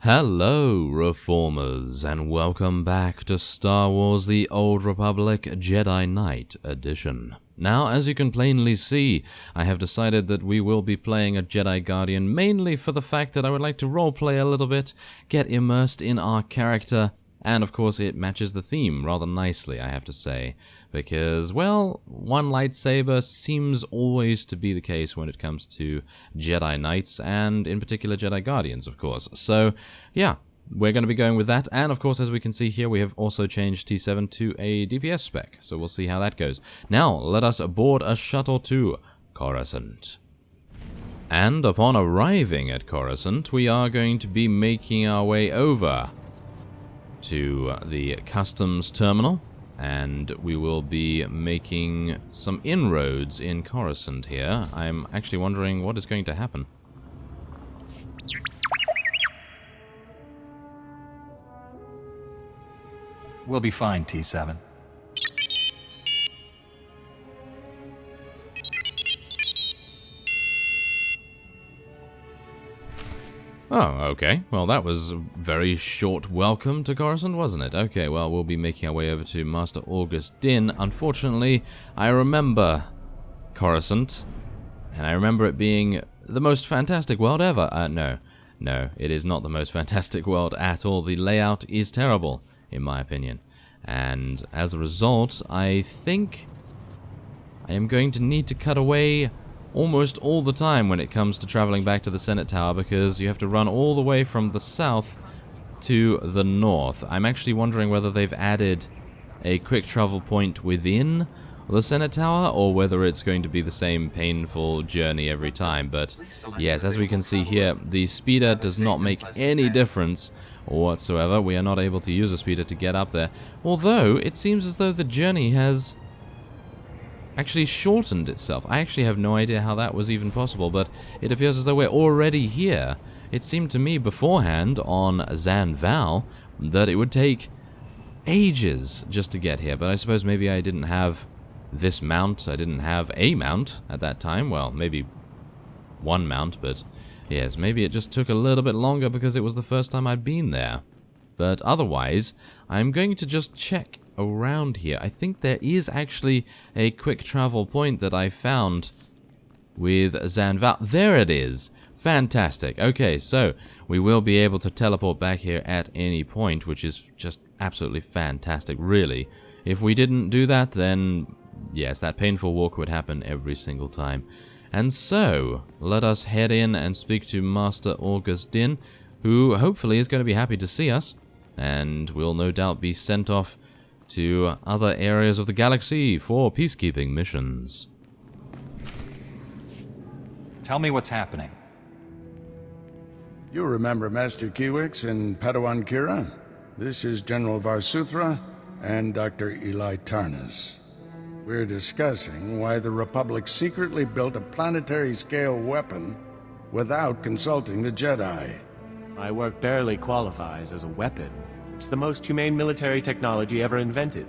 Hello, Reformers, and welcome back to Star Wars The Old Republic Jedi Knight Edition. Now, as you can plainly see, I have decided that we will be playing a Jedi Guardian mainly for the fact that I would like to roleplay a little bit, get immersed in our character, and of course it matches the theme rather nicely, I have to say, because, well, one lightsaber seems always to be the case when it comes to Jedi Knights, and in particular Jedi Guardians, of course. So, yeah, we're going to be going with that, and of course, as we can see here, we have also changed T7 to a DPS spec, so we'll see how that goes. Now, let us board a shuttle to Coruscant. And upon arriving at Coruscant, we are going to be making our way over to the customs terminal, and we will be making some inroads in Coruscant here. I'm actually wondering what is going to happen. We'll be fine, T7. Oh, okay. Well, that was a very short welcome to Coruscant, wasn't it? Okay, well, we'll be making our way over to Master August Din. Unfortunately, I remember Coruscant, and I remember it being the most fantastic world ever. No, it is not the most fantastic world at all. The layout is terrible, in my opinion. And as a result, I think I am going to need to cut away almost all the time when it comes to traveling back to the Senate Tower, because you have to run all the way from the south to the north. I'm actually wondering whether they've added a quick travel point within the Senate Tower, or whether it's going to be the same painful journey every time. But yes, as we can see here, the speeder does not make any difference whatsoever. We are not able to use a speeder to get up there, although it seems as though the journey has actually shortened itself. I actually have no idea how that was even possible, but it appears as though we're already here. It seemed to me beforehand on Zan Val that it would take ages just to get here, but I suppose maybe I didn't have this mount. I didn't have a mount at that time. Well, maybe one mount, but yes, maybe it just took a little bit longer because it was the first time I'd been there. But otherwise, I'm going to just check around here. I think there is actually a quick travel point that I found with Zan Val. There it is. Fantastic. Okay, so we will be able to teleport back here at any point, which is just absolutely fantastic, really. If we didn't do that, then yes, that painful walk would happen every single time. And so, let us head in and speak to Master August Din, who hopefully is going to be happy to see us, and will no doubt be sent off to other areas of the galaxy for peacekeeping missions. Tell me what's happening. You remember Master Kiwix and Padawan Kira? This is General Varsuthra and Dr. Eli Tarnas. We're discussing why the Republic secretly built a planetary-scale weapon without consulting the Jedi. My work barely qualifies as a weapon. It's the most humane military technology ever invented.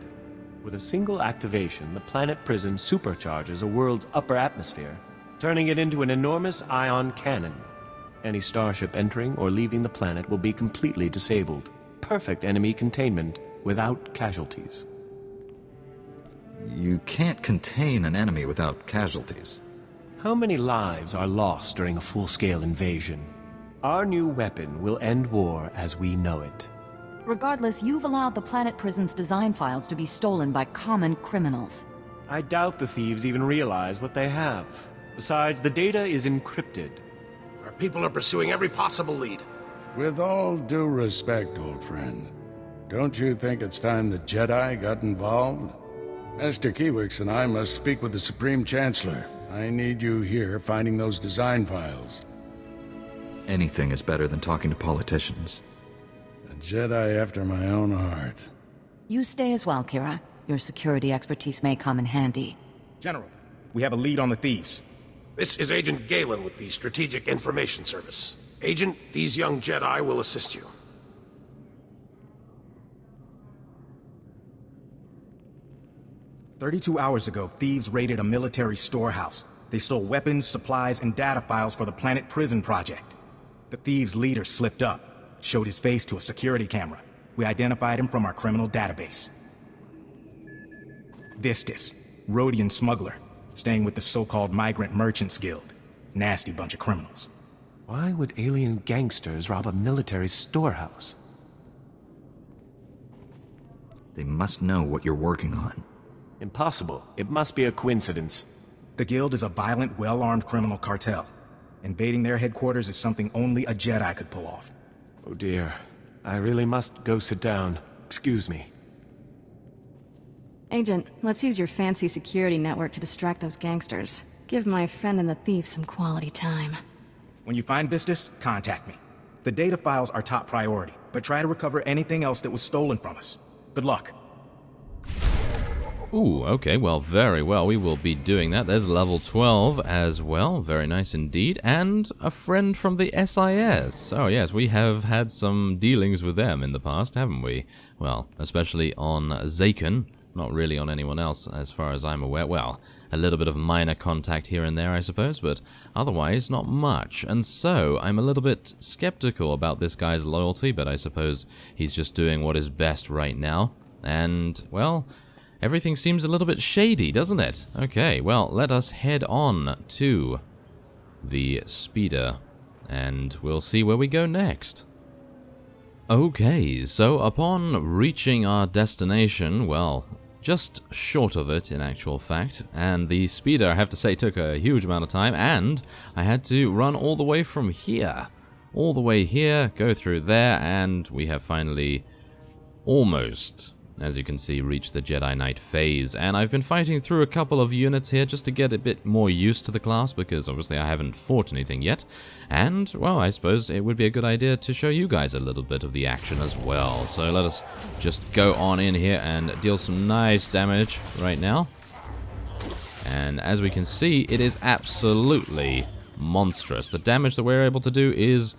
With a single activation, the planet prison supercharges a world's upper atmosphere, turning it into an enormous ion cannon. Any starship entering or leaving the planet will be completely disabled. Perfect enemy containment without casualties. You can't contain an enemy without casualties. How many lives are lost during a full-scale invasion? Our new weapon will end war as we know it. Regardless, you've allowed the planet prison's design files to be stolen by common criminals. I doubt the thieves even realize what they have. Besides, the data is encrypted. Our people are pursuing every possible lead. With all due respect, old friend, don't you think it's time the Jedi got involved? Master Kiwix and I must speak with the Supreme Chancellor. I need you here finding those design files. Anything is better than talking to politicians. A Jedi after my own heart. You stay as well, Kira. Your security expertise may come in handy. General, we have a lead on the thieves. This is Agent Galen with the Strategic Information Service. Agent, these young Jedi will assist you. 32 hours ago, thieves raided a military storehouse. They stole weapons, supplies, and data files for the Planet Prison Project. The thieves' leader slipped up. showed his face to a security camera. We identified him from our criminal database. Vistus, Rhodian smuggler, staying with the so-called Migrant Merchants Guild. Nasty bunch of criminals. Why would alien gangsters rob a military storehouse? They must know what you're working on. Impossible. It must be a coincidence. The Guild is a violent, well-armed criminal cartel. Invading their headquarters is something only a Jedi could pull off. Oh dear. I really must go sit down. Excuse me. Agent, let's use your fancy security network to distract those gangsters. Give my friend and the thief some quality time. When you find Vistus, contact me. The data files are top priority, but try to recover anything else that was stolen from us. Good luck. Ooh, okay, well, very well. We will be doing that. There's level 12 as well. Very nice indeed. And a friend from the SIS. Oh, yes, we have had some dealings with them in the past, haven't we? Well, especially on Zaken. Not really on anyone else, as far as I'm aware. Well, a little bit of minor contact here and there, I suppose, but otherwise not much. And so, I'm a little bit skeptical about this guy's loyalty, but I suppose he's just doing what is best right now. And, well, everything seems a little bit shady, doesn't it? Okay, well, let us head on to the speeder, and we'll see where we go next. Okay, so upon reaching our destination, well, just short of it in actual fact, and the speeder, I have to say, took a huge amount of time, and I had to run all the way from here. All the way here, go through there, and we have finally almost, as you can see, reached the Jedi Knight phase. And I've been fighting through a couple of units here just to get a bit more used to the class, because obviously I haven't fought anything yet. And, well, I suppose it would be a good idea to show you guys a little bit of the action as well. So let us just go on in here and deal some nice damage right now. And as we can see, it is absolutely monstrous. The damage that we're able to do is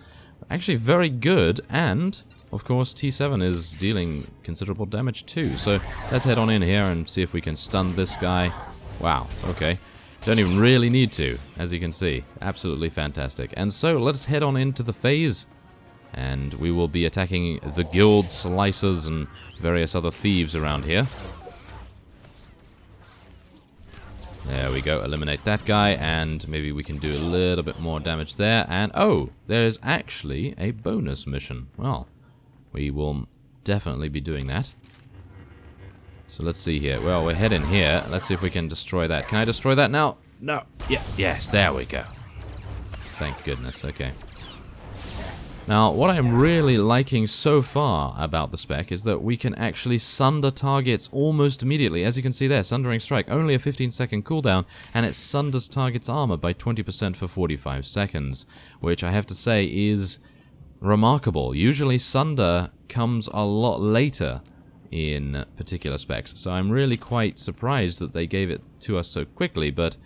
actually very good, and of course, T7 is dealing considerable damage too. So let's head on in here and see if we can stun this guy. Wow, okay. Don't even really need to, as you can see. Absolutely fantastic. And so let's head on into the phase. And we will be attacking the guild slicers and various other thieves around here. There we go, eliminate that guy, and maybe we can do a little bit more damage there. And, oh, there's actually a bonus mission. Well, we will definitely be doing that. So let's see here. Well, we're heading here. Let's see if we can destroy that. Can I destroy that now? No. Yeah. Yes, there we go. Thank goodness. Okay. Now, what I'm really liking so far about the spec is that we can actually sunder targets almost immediately. As you can see there, Sundering Strike, only a 15-second cooldown, and it sunders target's armor by 20% for 45 seconds, which I have to say is remarkable. Usually Sunder comes a lot later in particular specs, so I'm really quite surprised that they gave it to us so quickly, but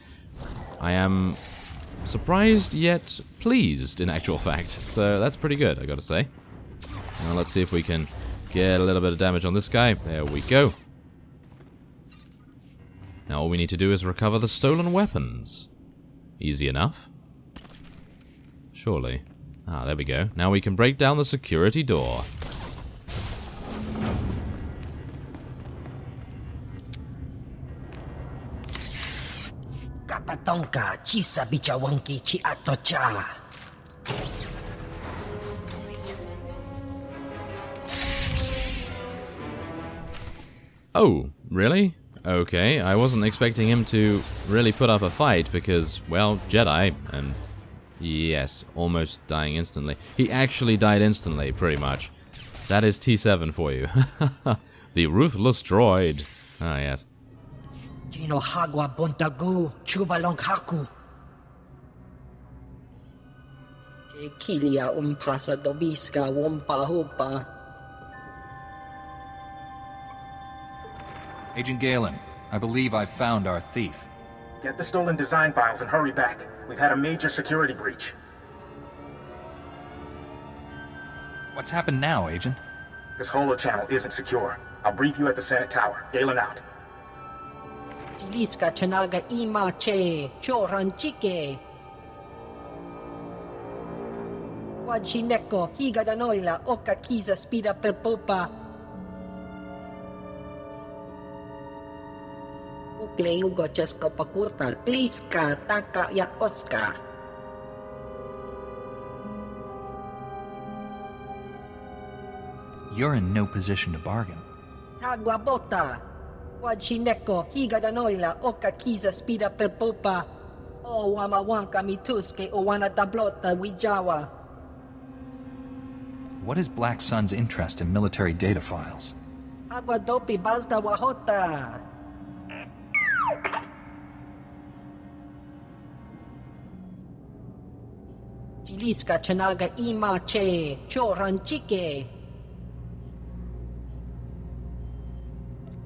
I am surprised yet pleased in actual fact, so that's pretty good, I gotta say. Now let's see if we can get a little bit of damage on this guy. There we go. Now all we need to do is recover the stolen weapons. Easy enough. Surely. Ah, there we go. Now we can break down the security door. Oh, really? Okay, I wasn't expecting him to really put up a fight because, well, Jedi, and yes, almost dying instantly. He actually died instantly, pretty much. That is T7 for you. The ruthless droid. Ah, yes. Agent Galen, I believe I've found our thief. Get the stolen design files and hurry back. We've had a major security breach. What's happened now, Agent? This holo-channel isn't secure. I'll brief you at the Senate Tower. Galen out. Wajineko, higa da noila, oka kiza spida per popa. Ukle ugo chesko pakurta, kliska, taka ya oska. You're in no position to bargain. Agua bota. Wajineko, higa da noila, oka kiza spida per popa. O wamawanka mituske o wana tablota wijawa. What is Black Sun's interest in military data files? Agua dopi bazda wahota. Chiliska chanaga imache, choranchike.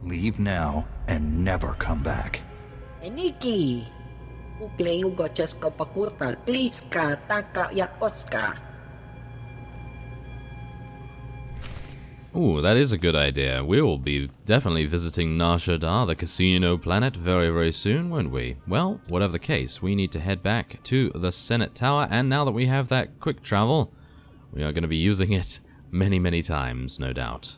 Leave now and never come back. Eniki. Ukle ugo chesko pakurta, kliska, taka ya oska. Ooh, that is a good idea. We will be definitely visiting Nar Shaddaa, the casino planet, very, very soon, won't we? Well, whatever the case, we need to head back to the Senate Tower, and now that we have that quick travel, we are going to be using it many, many times, no doubt.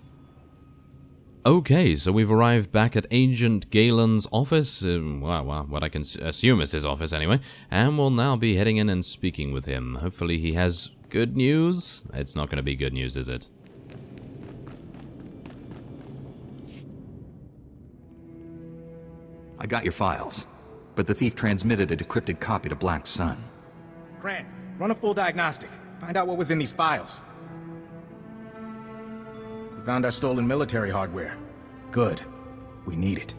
Okay, so we've arrived back at Agent Galen's office, well, what I can assume is his office anyway, and we'll now be heading in and speaking with him. Hopefully he has good news. It's not going to be good news, is it? I got your files, but the thief transmitted a decrypted copy to Black Sun. Grant, run a full diagnostic. Find out what was in these files. We found our stolen military hardware. Good. We need it.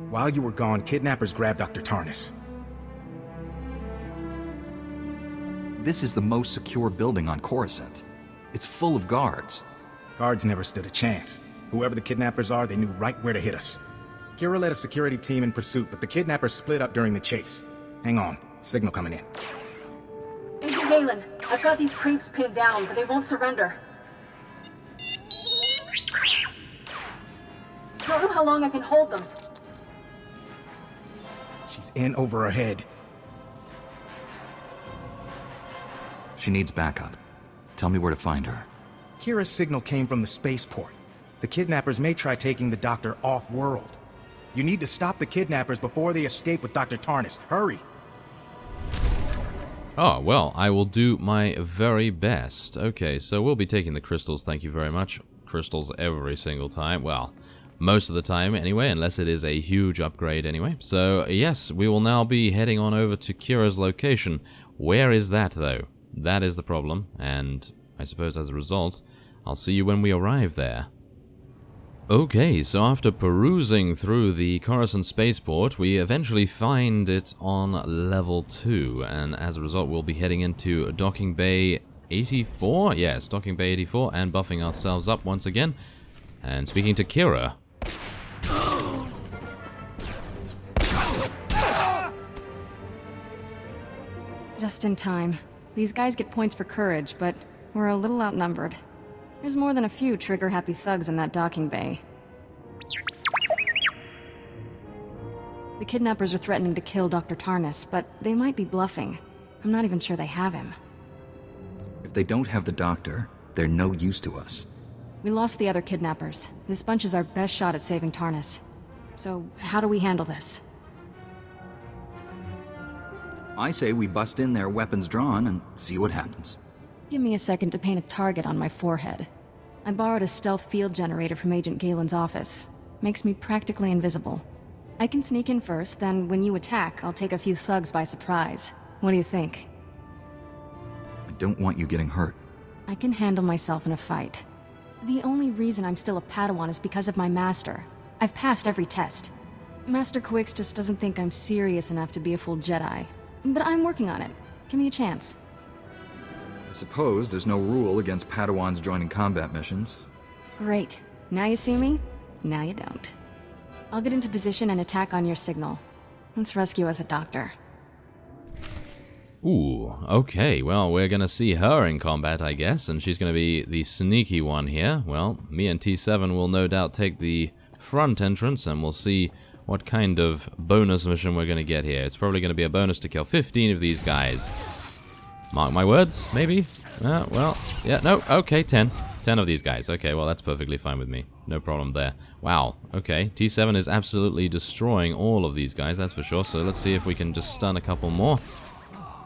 While you were gone, kidnappers grabbed Dr. Tarnis. This is the most secure building on Coruscant. It's full of guards. Guards never stood a chance. Whoever the kidnappers are, they knew right where to hit us. Kira led a security team in pursuit, but the kidnappers split up during the chase. Hang on. Signal coming in. Agent Galen, I've got these creeps pinned down, but they won't surrender. Don't know how long I can hold them. She's in over her head. She needs backup. Tell me where to find her. Kira's signal came from the spaceport. The kidnappers may try taking the doctor off-world. You need to stop the kidnappers before they escape with Dr. Tarnis. Hurry! Oh, well, I will do my very best. Okay, so we'll be taking the crystals, thank you very much. Crystals every single time. Well, most of the time anyway, unless it is a huge upgrade anyway. So, yes, we will now be heading on over to Kira's location. Where is that, though? That is the problem, and I suppose as a result, I'll see you when we arrive there. Okay, so after perusing through the Coruscant spaceport, we eventually find it on level 2, and as a result we'll be heading into Docking Bay 84? Yes, Docking Bay 84, and buffing ourselves up once again, and speaking to Kira. Just in time. These guys get points for courage, but we're a little outnumbered. There's more than a few trigger-happy thugs in that docking bay. The kidnappers are threatening to kill Dr. Tarnis, but they might be bluffing. I'm not even sure they have him. If they don't have the doctor, they're no use to us. We lost the other kidnappers. This bunch is our best shot at saving Tarnis. So, how do we handle this? I say we bust in there, weapons drawn, and see what happens. Give me a second to paint a target on my forehead. I borrowed a stealth field generator from Agent Galen's office. Makes me practically invisible. I can sneak in first, then when you attack, I'll take a few thugs by surprise. What do you think? I don't want you getting hurt. I can handle myself in a fight. The only reason I'm still a Padawan is because of my master. I've passed every test. Master Quix just doesn't think I'm serious enough to be a full Jedi. But I'm working on it. Give me a chance. I suppose there's no rule against Padawans joining combat missions. Great. Now you see me? Now you don't. I'll get into position and attack on your signal. Let's rescue us a doctor. Ooh, okay, well, we're gonna see her in combat, I guess, and she's gonna be the sneaky one here. Well, me and T7 will no doubt take the front entrance, and we'll see what kind of bonus mission we're gonna get here. It's probably gonna be a bonus to kill 15 of these guys. Mark my words, maybe? Well, yeah, no, okay, 10. 10 of these guys. Okay, well, that's perfectly fine with me. No problem there. Wow, okay. T7 is absolutely destroying all of these guys, that's for sure. So let's see if we can just stun a couple more.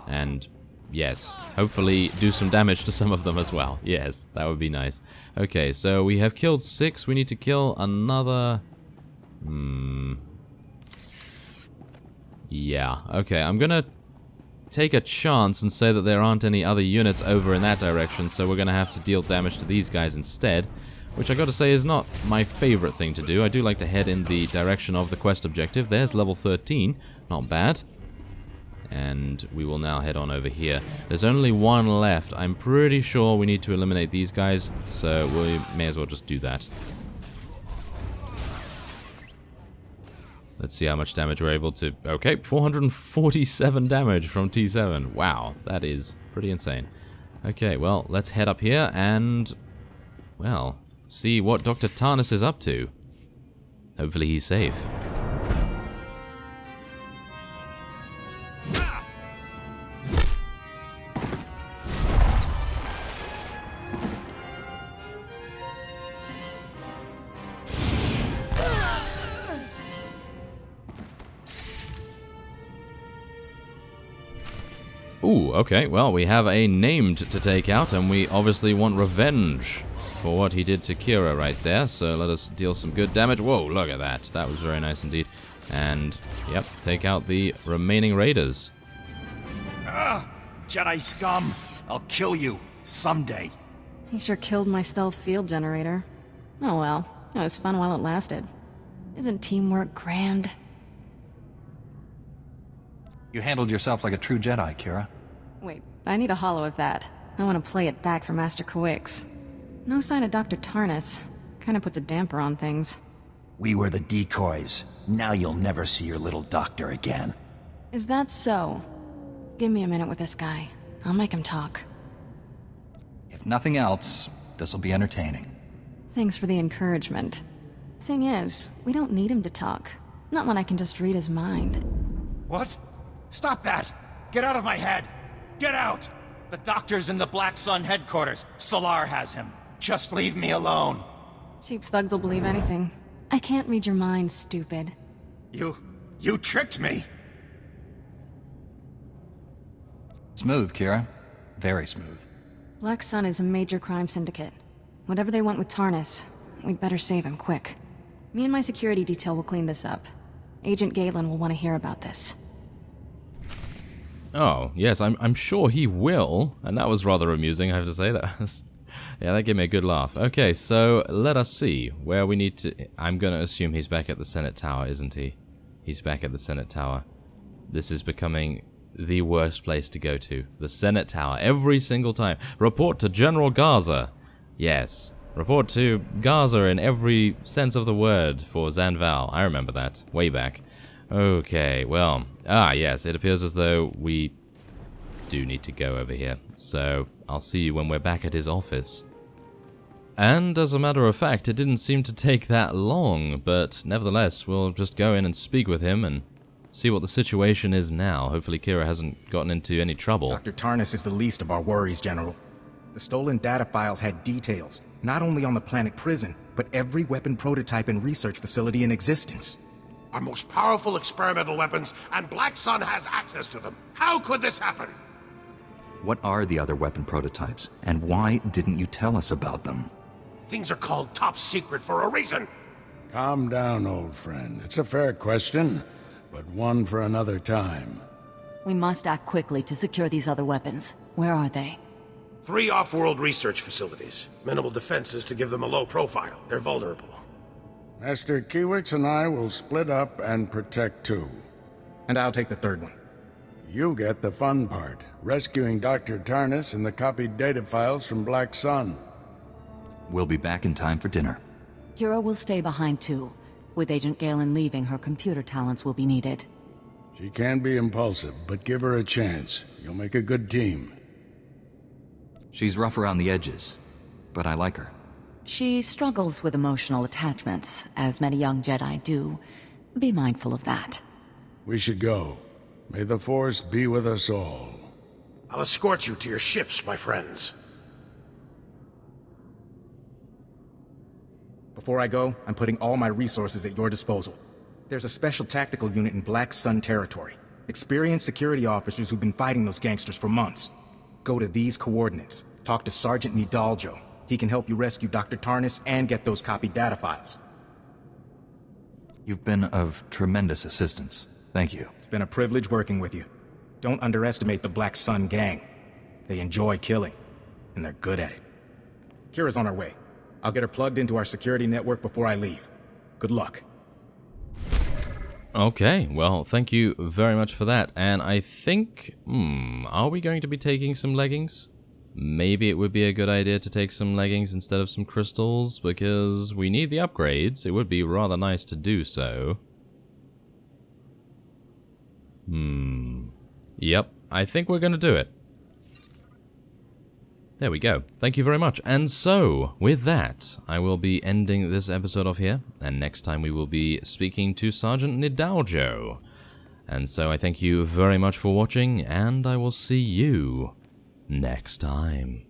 And yes, hopefully do some damage to some of them as well. Yes, that would be nice. Okay, so we have killed 6. We need to kill another... Yeah, okay, I'm gonna take a chance and say that there aren't any other units over in that direction, so we're gonna have to deal damage to these guys instead, which I gotta say is not my favorite thing to do. I do like to head in the direction of the quest objective. There's level 13, not bad. And we will now head on over here. There's only one left. I'm pretty sure we need to eliminate these guys, so we may as well just do that. Let's see how much damage we're able to... Okay, 447 damage from T7. Wow, that is pretty insane. Okay, well, let's head up here and... well, see what Dr. Tarnus is up to. Hopefully he's safe. Ooh, okay, well, we have a named to take out, and we obviously want revenge for what he did to Kira right there, so let us deal some good damage. Whoa, look at that. That was very nice indeed. And, yep, take out the remaining raiders. Jedi scum! I'll kill you, someday. He sure killed my stealth field generator. Oh well, it was fun while it lasted. Isn't teamwork grand? You handled yourself like a true Jedi, Kira. Wait, I need a holo of that. I want to play it back for Master Coix. No sign of Dr. Tarnus. Kinda puts a damper on things. We were the decoys. Now you'll never see your little doctor again. Is that so? Give me a minute with this guy. I'll make him talk. If nothing else, this'll be entertaining. Thanks for the encouragement. Thing is, we don't need him to talk. Not when I can just read his mind. What? Stop that! Get out of my head! Get out! The doctor's in the Black Sun headquarters. Solar has him. Just leave me alone. Cheap thugs will believe anything. I can't read your mind, stupid. You tricked me! Smooth, Kira. Very smooth. Black Sun is a major crime syndicate. Whatever they want with Tarnus, we'd better save him quick. Me and my security detail will clean this up. Agent Galen will want to hear about this. Oh, yes, I'm sure he will, and that was rather amusing, I have to say. Yeah, that gave me a good laugh. Okay, so let us see where we need to... I'm going to assume he's back at the Senate Tower, isn't he? He's back at the Senate Tower. This is becoming the worst place to go to. The Senate Tower, every single time. Report to General Garza. Yes, report to Garza in every sense of the word for Zanval. I remember that, way back. Okay, well, yes, it appears as though we do need to go over here. So, I'll see you when we're back at his office. And as a matter of fact, it didn't seem to take that long, but nevertheless, we'll just go in and speak with him and see what the situation is now. Hopefully Kira hasn't gotten into any trouble. Dr. Tarnus is the least of our worries, General. The stolen data files had details, not only on the planet prison, but every weapon prototype and research facility in existence. Our most powerful experimental weapons, and Black Sun has access to them. How could this happen? What are the other weapon prototypes, and why didn't you tell us about them? Things are called top secret for a reason. Calm down, old friend. It's a fair question, but one for another time. We must act quickly to secure these other weapons. Where are they? 3 off-world research facilities. Minimal defenses to give them a low profile. They're vulnerable. Master Coix and I will split up and protect 2. And I'll take the third one. You get the fun part, rescuing Dr. Tarnus and the copied data files from Black Sun. We'll be back in time for dinner. Kira will stay behind too. With Agent Galen leaving, her computer talents will be needed. She can be impulsive, but give her a chance. You'll make a good team. She's rough around the edges, but I like her. She struggles with emotional attachments, as many young Jedi do. Be mindful of that. We should go. May the Force be with us all. I'll escort you to your ships, my friends. Before I go, I'm putting all my resources at your disposal. There's a special tactical unit in Black Sun territory. Experienced security officers who've been fighting those gangsters for months. Go to these coordinates. Talk to Sergeant Nidaljo. He can help you rescue Dr. Tarnus and get those copied data files. You've been of tremendous assistance. Thank you. It's been a privilege working with you. Don't underestimate the Black Sun gang. They enjoy killing, and they're good at it. Kira's on her way. I'll get her plugged into our security network before I leave. Good luck. Okay, well, thank you very much for that. And I think, are we going to be taking some leggings? Maybe it would be a good idea to take some leggings instead of some crystals, because we need the upgrades. It would be rather nice to do so. Yep, I think we're going to do it. There we go. Thank you very much. And so, with that, I will be ending this episode off here. And next time we will be speaking to Sergeant Nidaljo. And so I thank you very much for watching, and I will see you next time.